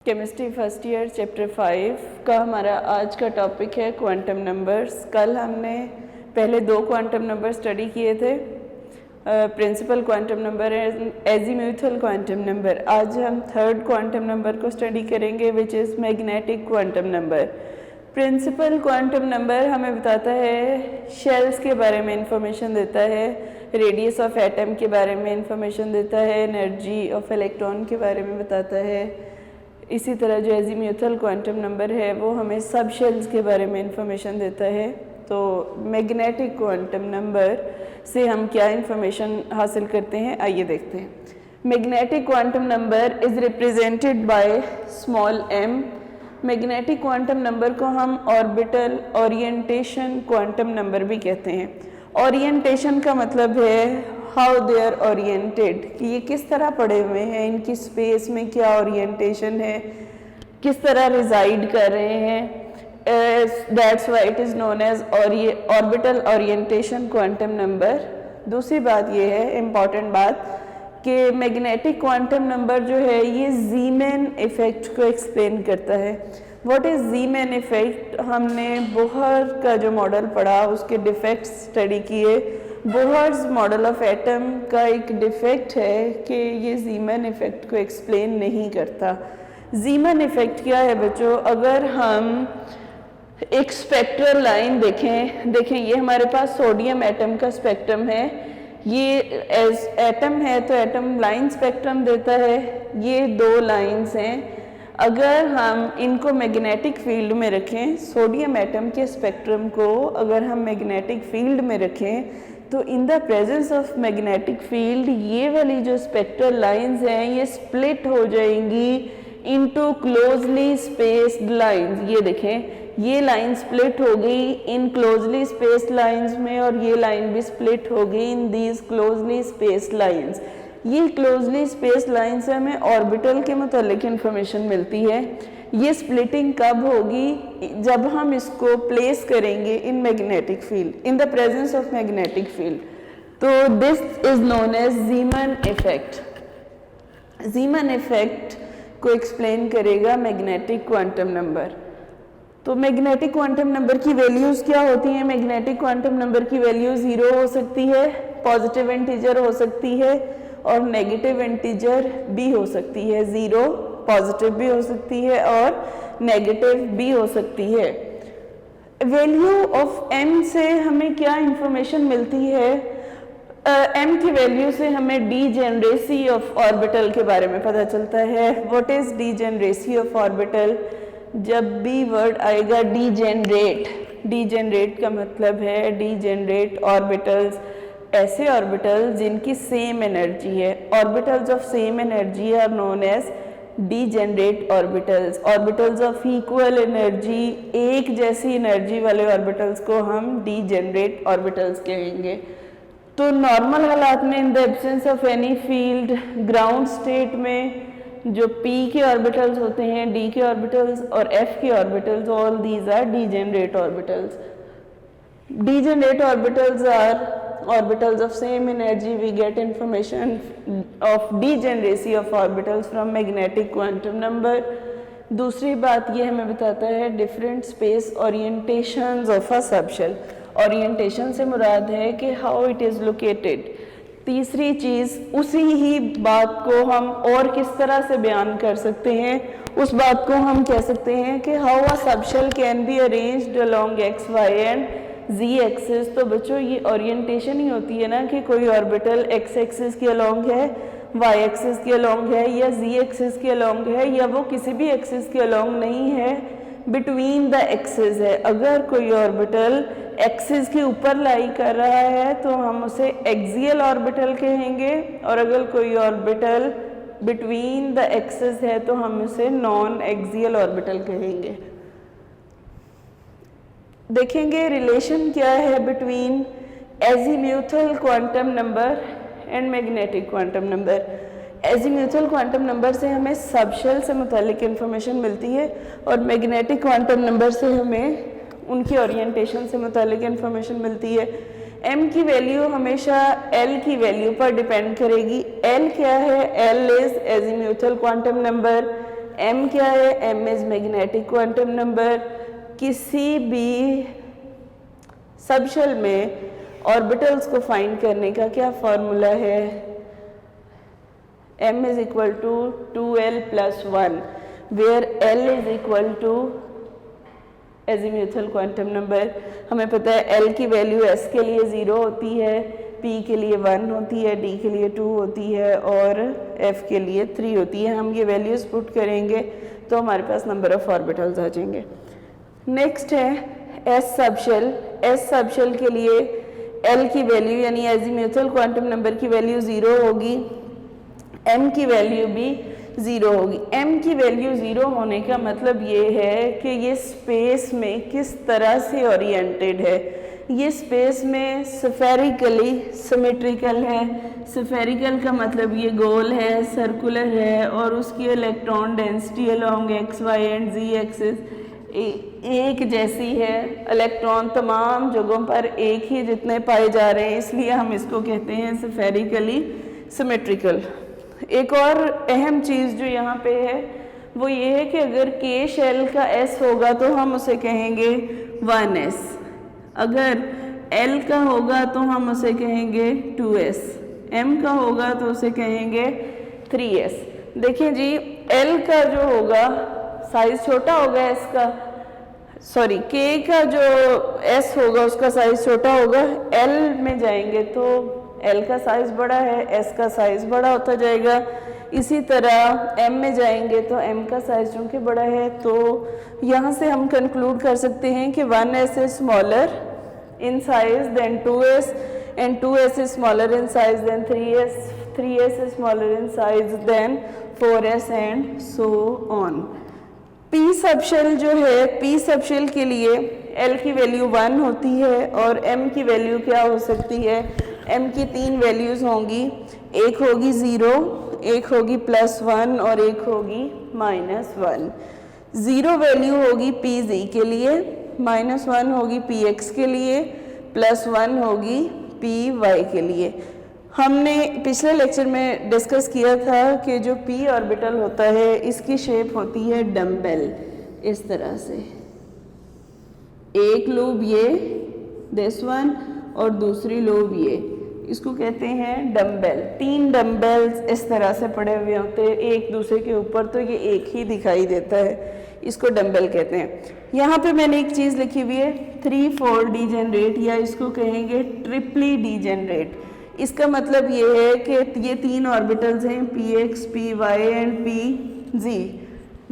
Chemistry first year chapter 5 का हमारा आज का टॉपिक है क्वांटम नंबर्स। कल हमने पहले दो क्वांटम नंबर स्टडी किए थे, principal quantum number and azimuthal quantum number. आज हम थर्ड क्वांटम नंबर को स्टडी करेंगे which is magnetic quantum number. Principal quantum number हमें बताता है शेल्स के बारे में इंफॉर्मेशन देता है, रेडियस ऑफ एटम के बारे में इंफॉर्मेशन देता है, एनर्जी ऑफ इलेक्ट्रॉन के बारे में बताता है। इसी तरह जो एजीम्यूथल क्वांटम नंबर है वो हमें सब शेल्स के बारे में इंफॉर्मेशन देता है। तो मैग्नेटिक क्वांटम नंबर से हम क्या इंफॉर्मेशन हासिल करते हैं, आइए देखते हैं। Magnetic quantum number is represented by small m। Magnetic quantum number को हम ऑर्बिटल ओरिएंटेशन क्वांटम नंबर भी कहते हैं। ओरिएंटेशन का मतलब है हाउ दे आर ओरिएंटेड, कि ये किस तरह पड़े हुए हैं, इनकी स्पेस में क्या ओरिएंटेशन है, किस तरह रिजाइड कर रहे हैं। That's why it is known as orbital orientation quantum number. दूसरी बात ये है, इम्पॉर्टेंट बात, कि मैग्नेटिक क्वांटम नंबर जो है ये ज़ीमैन इफ़ेक्ट को एक्सप्लेन करता है। What is Zeeman effect? हमने बोहर का जो मॉडल पढ़ा उसके डिफेक्ट्स स्टडी किए। बोहर्स मॉडल ऑफ एटम का एक डिफेक्ट है कि ये ज़ीमैन इफ़ेक्ट को एक्सप्लेन नहीं करता। ज़ीमैन इफ़ेक्ट क्या है बच्चों? अगर हम एक स्पेक्ट्रल लाइन देखें ये हमारे पास सोडियम एटम का स्पेक्ट्रम है। ये एटम है तो एटम लाइन स्पेक्ट्रम देता है। ये दो लाइंस हैं। अगर हम इनको मैग्नेटिक फील्ड में रखें, सोडियम एटम के स्पेक्ट्रम को अगर हम मैग्नेटिक फील्ड में रखें तो इन the presence of magnetic field ये वाली जो स्पेक्ट्रल लाइंस हैं ये स्प्लिट हो जाएंगी इनटू क्लोजली स्पेस्ड लाइंस। ये देखें, ये लाइन स्प्लिट हो गई इन क्लोजली स्पेस्ड लाइंस में और ये लाइन भी स्प्लिट हो गई in these closely spaced lines. ये क्लोजली स्पेस्ड लाइन से हमें ऑर्बिटल के मुतालिक इंफॉर्मेशन मिलती है। ये स्प्लिटिंग कब होगी? जब हम इसको प्लेस करेंगे in magnetic field, in the presence of magnetic field. तो this is known as Zeeman effect. Zeeman effect को एक्सप्लेन करेगा मैग्नेटिक क्वांटम नंबर। तो मैग्नेटिक क्वांटम नंबर की वैल्यूज़ क्या होती हैं? मैग्नेटिक क्वांटम नंबर की वैल्यू 0 हो सकती है, पॉजिटिव इंटीजर हो सकती है और नेगेटिव इंटीजर भी हो सकती है। 0 पॉजिटिव भी हो सकती है और नेगेटिव भी हो सकती है। वैल्यू ऑफ m से हमें क्या इंफॉर्मेशन मिलती है? m की वैल्यू से हमें डीजेनरेसी ऑफ ऑर्बिटल के बारे में पता चलता है। What is degeneracy of orbital? जब भी वर्ड आएगा डीजेनरेट, डीजेनरेट का मतलब है डीजेनरेट ऑर्बिटल्स, ऐसे ऑर्बिटल जिनकी सेम एनर्जी है। Orbitals of same energy are known as degenerate orbitals. Orbitals of equal energy, एक जैसी एनर्जी वाले ऑर्बिटल्स को हम डीजेनरेट ऑर्बिटल्स कहेंगे। तो नॉर्मल हालात में in the absence of any field, ground state में जो p के ऑर्बिटल्स होते हैं, d के ऑर्बिटल्स और f के orbitals, all these are degenerate orbitals. Degenerate orbitals are orbitals of same energy. We get information of degeneracy of orbitals from magnetic quantum number. दूसरी बात ये हमें बताता है different space orientations of a subshell. Orientation से मुराद है कि how it is located. तीसरी चीज़, उसी ही बात को हम और किस तरह से बयान कर सकते हैं? उस बात को हम कह सकते हैं कि how a subshell can be arranged along x, y and z axis. तो बच्चों ये ओरिएंटेशन ही होती है ना कि कोई ऑर्बिटल x एक्सिस के अलोंग है, y एक्सिस के अलोंग है या z एक्सिस के अलोंग है, या वो किसी भी एक्सिस के अलोंग नहीं है, बिटवीन द एक्सिस है। अगर कोई ऑर्बिटल एक्सिस के ऊपर लाई कर रहा है तो हम उसे एक्सियल ऑर्बिटल कहेंगे, और अगर कोई ऑर्बिटल बिटवीन द एक्सिस है तो हम उसे नॉन एक्सियल ऑर्बिटल कहेंगे। देखेंगे रिलेशन क्या है between azimuthal quantum number and magnetic quantum number. Azimuthal quantum number से हमें सबशेल से मुतालिक इंफॉर्मेशन मिलती है और मैग्नेटिक क्वांटम नंबर से हमें उनकी ओरिएंटेशन से मुतालिक इंफॉर्मेशन मिलती है। m की वैल्यू हमेशा l की वैल्यू पर डिपेंड करेगी। l क्या है? l is azimuthal quantum number. m क्या है, m is magnetic quantum number. किसी भी सबशेल में ऑर्बिटल्स को फाइंड करने का क्या फॉर्मूला है, m is equal to 2l plus 1, where l is equal to azimuthal quantum number. हमें पता है l की वैल्यू s के लिए 0 होती है, p के लिए 1 होती है, d के लिए 2 होती है और f के लिए 3 होती है। हम ये वैल्यूज पुट करेंगे तो हमारे पास नंबर ऑफ ऑर्बिटल्स आ जाएंगे। नेक्स्ट है s सबशेल। s सबशेल के लिए l की वैल्यू यानी एजीम्यूथल क्वांटम नंबर की वैल्यू 0 होगी, m की वैल्यू भी 0 होगी। m की वैल्यू 0 होने का मतलब ये है कि ये स्पेस में किस तरह से ओरिएंटेड है। ये स्पेस में स्फेरिकली सिमेट्रिकल है। स्फेरिकल का मतलब ये गोल है, सर्कुलर है और उसकी electron density along X Y and Z axis एक जैसी है। इलेक्ट्रॉन तमाम जगहों पर एक ही जितने पाए जा रहे हैं, इसलिए हम इसको कहते हैं स्फेरिकली सिमेट्रिकल। एक और अहम चीज़ जो यहाँ पे है वो ये है कि अगर k शेल का s होगा तो हम उसे कहेंगे 1s, अगर l का होगा तो हम उसे कहेंगे 2s, m का होगा तो उसे कहेंगे 3s। देखिए जी, l का जो होगा साइज छोटा होगा s का, सॉरी k का जो s होगा उसका साइज छोटा होगा, l में जाएंगे तो l का साइज बड़ा है, s का साइज बड़ा होता जाएगा। इसी तरह m में जाएंगे तो m का साइज चूँकि बड़ा है, तो यहाँ से हम कंक्लूड कर सकते हैं कि 1s is smaller in size than 2s and 2s is smaller in size than 3s, 3s is smaller in size than 4s and so on. p subshell जो है, p सबशेल के लिए l की value 1 होती है और m की value क्या हो सकती है, m की 3 वैल्यूज़ होंगी, एक होगी 0, एक होगी +1 और एक होगी -1। 0 वैल्यू होगी pz के लिए, -1 होगी px के लिए, +1 होगी py के लिए। हमने पिछले लेक्चर में डिस्कस किया था कि जो p ऑर्बिटल होता है इसकी शेप होती है डम्बेल, इस तरह से, एक लूब ये दिस वन और दूसरी लूब ये, इसको कहते हैं डम्बेल। 3 डम्बेल्स इस तरह से पड़े हुए होते हैं एक दूसरे के ऊपर, तो ये एक ही दिखाई देता है, इसको डम्बेल कहते हैं। यहाँ पे मैंने एक चीज़ लिखी हुई है 3-4 डीजेनरेट, या इसको कहेंगे ट्रिपली डीजेनरेट। इसका मतलब ये है कि ये 3 ऑर्बिटल्स हैं px, py and pz।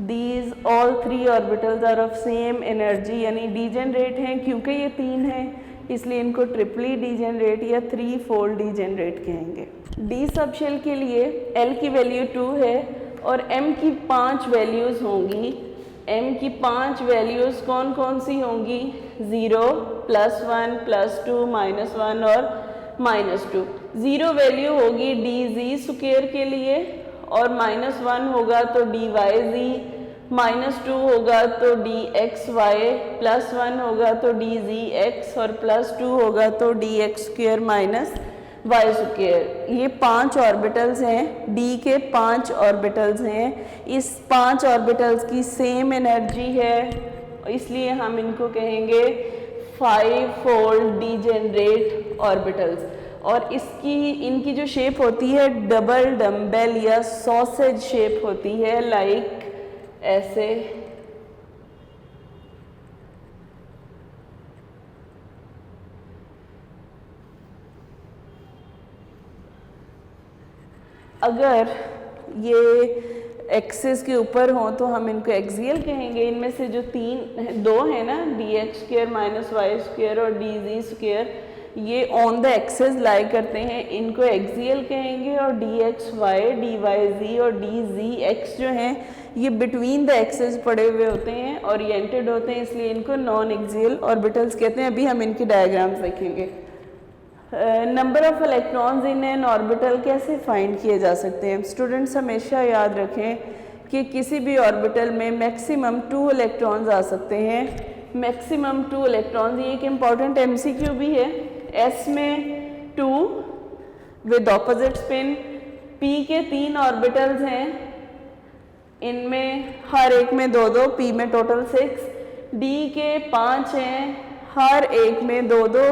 These all 3 orbitals are of same energy, यानी डीजेनरेट हैं क्योंकि ये 3 हैं, इसलिए इनको ट्रिपली डीजेनरेट या 3-fold डीजेनरेट कहेंगे। डी सबशेल के लिए l की वैल्यू 2 है और m की 5 वैल्यूज़ होंगी। m की 5 वैल्यूज़ कौन कौन सी होंगी, 0, +1, +2, -1 और -2। 0 वैल्यू होगी dz स्क्वायर के लिए और -1 होगा तो dyz, -2 होगा तो dxy, +1 होगा तो dzx और +2 होगा तो dx स्क्वायर y स्क्वायर। ये 5 ऑर्बिटल्स हैं, d के 5 ऑर्बिटल्स हैं। इस 5 ऑर्बिटल्स की सेम एनर्जी है, इसलिए हम इनको कहेंगे 5-fold डीजेनरेट ऑर्बिटल्स। और इनकी जो शेप होती है डबल डम्बेल या सॉसेज शेप होती है, लाइक ऐसे। अगर ये एक्सिस के ऊपर हों तो हम इनको एक्सियल कहेंगे। इनमें से जो 2 है ना, dx स्क्वायर -y स्क्वायर और dz स्क्वायर, ये ऑन द एक्सिस लाई करते हैं, इनको एक्सियल कहेंगे। और dxy, dyz और dzx जो हैं ये बिटवीन द एक्सिस पड़े हुए होते हैं, ओरिएंटेड होते हैं, इसलिए इनको नॉन एक्सियल ऑर्बिटल्स कहते हैं। अभी हम इनके डायग्राम्स देखेंगे। Number of electrons in an orbital कैसे फाइंड किए जा सकते हैं। स्टूडेंट्स हमेशा याद रखें कि किसी भी ऑर्बिटल में मैक्सिमम 2 इलेक्ट्रॉन्स आ सकते हैं, मैक्सिमम 2 इलेक्ट्रॉन्स। ये एक इम्पॉर्टेंट MCQ भी है। s में 2 विद ऑपोजिट स्पिन, p के 3 ऑर्बिटल्स हैं, इनमें हर एक में 2-2, पी में टोटल 6, डी के 5 हैं, हर एक में 2-2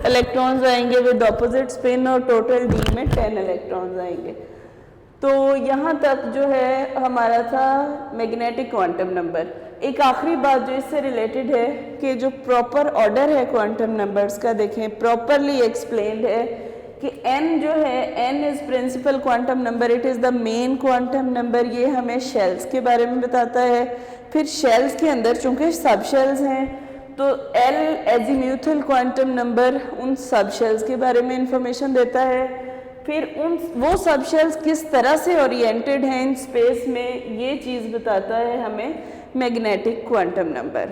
इलेक्ट्रॉन्स आएंगे विद ऑपोजिट स्पिन और टोटल डी में 10 इलेक्ट्रॉन्स आएंगे। तो यहाँ तक जो है हमारा था मैग्नेटिक क्वांटम नंबर। एक आखिरी बात जो इससे रिलेटेड है कि जो प्रॉपर ऑर्डर है क्वांटम नंबर्स का, देखें प्रॉपरली एक्सप्लेन्ड है कि n जो है n is principal quantum number, it is the main quantum number. ये हमें शेल्स के बारे में बताता है। फिर शेल्स के अंदर चूँकि सब शेल्स हैं तो l एजीम्यूथल क्वांटम नंबर उन सब शेल्स के बारे में इंफॉर्मेशन देता है। फिर वो सब शेल्स किस तरह से ओरिएंटेड हैं इन स्पेस में, ये चीज़ बताता है हमें magnetic quantum number.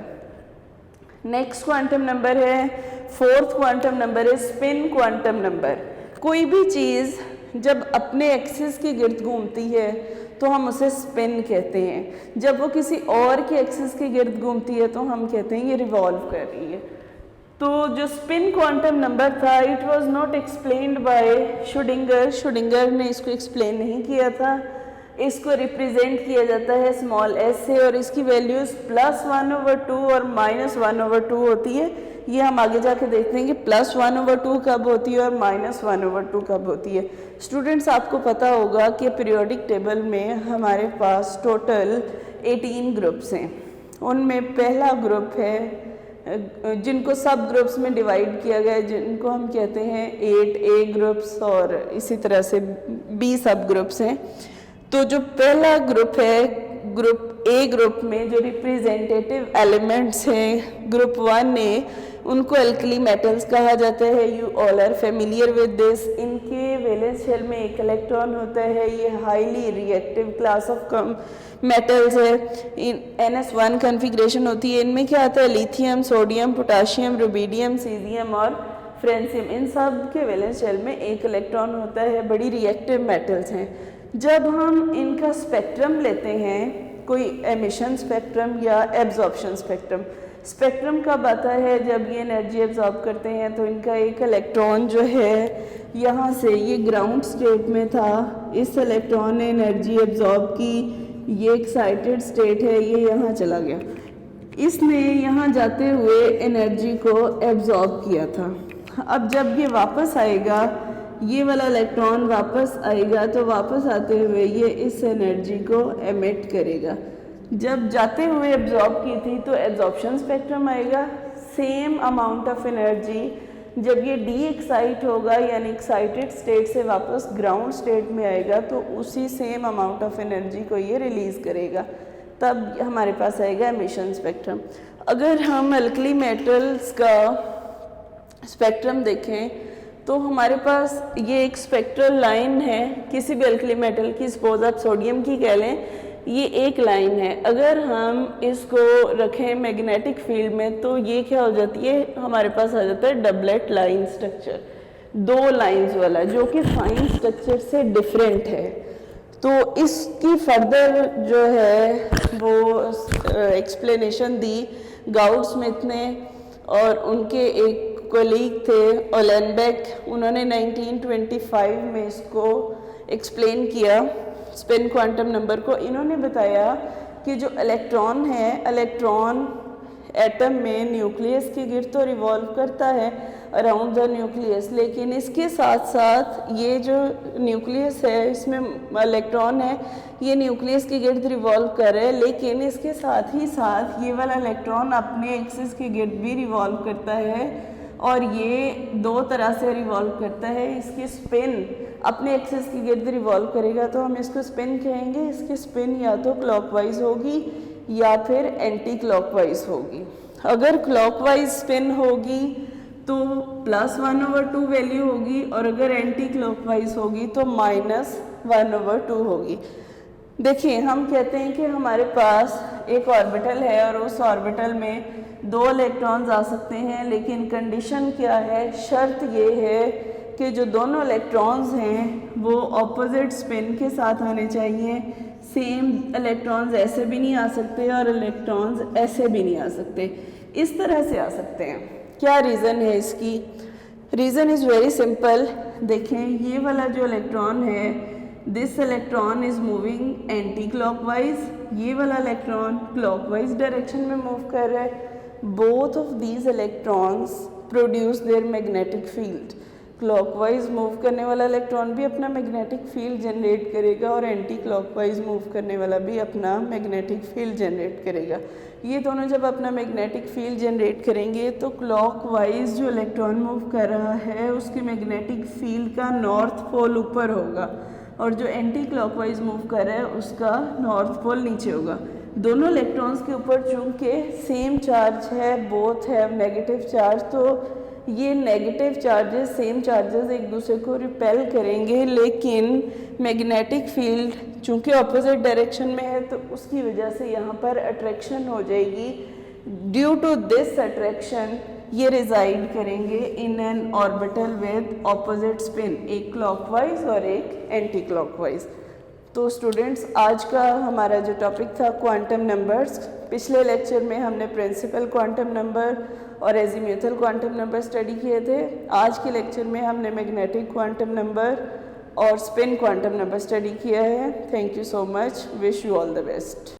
Next quantum number है, फोर्थ क्वांटम नंबर है स्पिन क्वांटम नंबर। कोई भी चीज़ जब अपने एक्सिस के गिर्द घूमती है तो हम उसे स्पिन कहते हैं। जब वो किसी और के एक्सिस के गिर्द घूमती है तो हम कहते हैं ये रिवॉल्व कर रही है। तो जो स्पिन क्वांटम नंबर था, it was not explained by Schrodinger. Schrodinger ने इसको एक्सप्लेन नहीं किया था। इसको रिप्रेजेंट किया जाता है स्मॉल s से और इसकी वैल्यूज़ +1/2 और -1/2 होती है। ये हम आगे जाके देखते हैं कि +1/2 कब होती है और -1/2 कब होती है। स्टूडेंट्स, आपको पता होगा कि पीरियोडिक टेबल में हमारे पास टोटल 18 ग्रुप्स हैं। उनमें पहला ग्रुप है जिनको सब ग्रुप्स में डिवाइड किया गया है, जिनको हम कहते हैं 8A ग्रुप्स और इसी तरह से B सब ग्रुप्स हैं। तो जो पहला ग्रुप है, ग्रुप ए ग्रुप में जो रिप्रेजेंटेटिव एलिमेंट्स हैं ग्रुप 1A, उनको एल्कली मेटल्स कहा जाता है। You all are familiar with this. इनके वैलेंस शेल में एक इलेक्ट्रॉन होता है। ये highly reactive class of metals है। NS1 कन्फिग्रेशन होती है। इनमें क्या आता है, lithium, sodium, potassium, rubidium, caesium और फ्रेंसियम। इन सब के वैलेंस शेल में एक इलेक्ट्रॉन होता है। बड़ी रिएक्टिव मेटल्स हैं। जब हम इनका स्पेक्ट्रम लेते हैं, कोई एमिशन स्पेक्ट्रम या एब्जॉर्प्शन स्पेक्ट्रम, स्पेक्ट्रम कब आता है, जब ये एनर्जी एब्जॉर्ब करते हैं तो इनका एक इलेक्ट्रॉन जो है यहाँ से, ये ग्राउंड स्टेट में था, इस इलेक्ट्रॉन ने एनर्जी एब्जॉर्ब की, ये एक्साइटेड स्टेट है, ये यहाँ चला गया, इसने यहाँ जाते हुए एनर्जी को एब्जॉर्ब किया था। अब जब ये वापस आएगा, ये वाला इलेक्ट्रॉन वापस आएगा, तो वापस आते हुए ये इस एनर्जी को एमिट करेगा। जब जाते हुए एब्जॉर्ब की थी तो एब्जॉर्प्शन स्पेक्ट्रम आएगा, सेम अमाउंट ऑफ एनर्जी। जब ये डी एक्साइट होगा यानी एक्साइटेड स्टेट से वापस ग्राउंड स्टेट में आएगा तो उसी सेम अमाउंट ऑफ एनर्जी को ये रिलीज़ करेगा, तब हमारे पास आएगा एमिशन स्पेक्ट्रम। अगर हम अल्कली मेटल्स का स्पेक्ट्रम देखें तो हमारे पास ये एक स्पेक्ट्रल लाइन है किसी भी अल्कली मेटल की, सपोज आप सोडियम की कह लें, ये एक लाइन है। अगर हम इसको रखें मैग्नेटिक फील्ड में तो ये क्या हो जाती है, हमारे पास आ जाता है डबलेट लाइन स्ट्रक्चर, 2 लाइंस वाला, जो कि फाइन स्ट्रक्चर से डिफरेंट है। तो इसकी फर्दर जो है वो एक्सप्लेनेशन दी गाउड स्मिथ ने, और उनके एक कोलीग थे ओलेनबेक, उन्होंने 1925 में इसको एक्सप्लेन किया स्पिन क्वांटम नंबर को। इन्होंने बताया कि जो इलेक्ट्रॉन है, इलेक्ट्रॉन एटम में न्यूक्लियस के गिर्द तो रिवॉल्व करता है अराउंड द न्यूक्लियस, लेकिन इसके साथ साथ ये जो न्यूक्लियस है इसमें इलेक्ट्रॉन है, ये न्यूक्लियस के गिर्द रिवॉल्व कर रहा है, लेकिन इसके साथ ही साथ ये वाला इलेक्ट्रॉन अपने एक्सिस के गिर्द भी रिवॉल्व करता है, और ये 2 तरह से रिवॉल्व करता है। इसकी स्पिन अपने एक्सिस के गिर्द रिवॉल्व करेगा तो हम इसको स्पिन कहेंगे। इसकी स्पिन या तो क्लॉकवाइज होगी या फिर एंटी क्लॉकवाइज होगी। अगर क्लॉकवाइज स्पिन होगी तो +1/2 वैल्यू होगी, और अगर एंटी क्लॉकवाइज होगी तो -1/2 होगी। देखिए, हम कहते हैं कि हमारे पास एक ऑर्बिटल है और उस ऑर्बिटल में 2 इलेक्ट्रॉन्स आ सकते हैं, लेकिन कंडीशन क्या है, शर्त ये है कि जो दोनों इलेक्ट्रॉन्स हैं वो ऑपोजिट स्पिन के साथ आने चाहिए। सेम इलेक्ट्रॉन्स ऐसे भी नहीं आ सकते और इलेक्ट्रॉन्स ऐसे भी नहीं आ सकते, इस तरह से आ सकते हैं। क्या रीज़न है इसकी? Reason is very simple. देखें, ये वाला जो इलेक्ट्रॉन है this electron is moving anti clockwise, ये वाला इलेक्ट्रॉन क्लॉकवाइज डायरेक्शन में मूव कर रहा है। Both of these electrons produce their magnetic field. Clockwise move करने वाला इलेक्ट्रॉन भी अपना मैग्नेटिक फील्ड जनरेट करेगा और एंटी क्लॉकवाइज मूव करने वाला भी अपना मैग्नेटिक फील्ड जनरेट करेगा। ये दोनों जब अपना मैग्नेटिक फील्ड जनरेट करेंगे तो क्लॉकवाइज जो इलेक्ट्रॉन मूव कर रहा है उसके मैग्नेटिक फील्ड का नॉर्थ पोल ऊपर होगा और जो एंटी क्लॉकवाइज मूव कर रहा है उसका नॉर्थ पोल नीचे होगा। दोनों इलेक्ट्रॉन्स के ऊपर चूंकि सेम चार्ज है, बोथ हैव नेगेटिव चार्ज, तो ये नेगेटिव चार्जेस, सेम चार्जेस एक दूसरे को रिपेल करेंगे, लेकिन मैग्नेटिक फील्ड चूंकि ऑपोजिट डायरेक्शन में है तो उसकी वजह से यहाँ पर अट्रैक्शन हो जाएगी। ड्यू टू दिस अट्रैक्शन ये रिजाइड करेंगे in an orbital with opposite spin, एक क्लॉकवाइज और एक एंटी क्लॉकवाइज। तो स्टूडेंट्स, आज का हमारा जो टॉपिक था क्वांटम नंबर्स, पिछले लेक्चर में हमने प्रिंसिपल क्वांटम नंबर और एजीम्यूथल क्वांटम नंबर स्टडी किए थे। आज के लेक्चर में हमने मैग्नेटिक क्वांटम नंबर और स्पिन क्वांटम नंबर स्टडी किया है। Thank you so much, wish you all the best.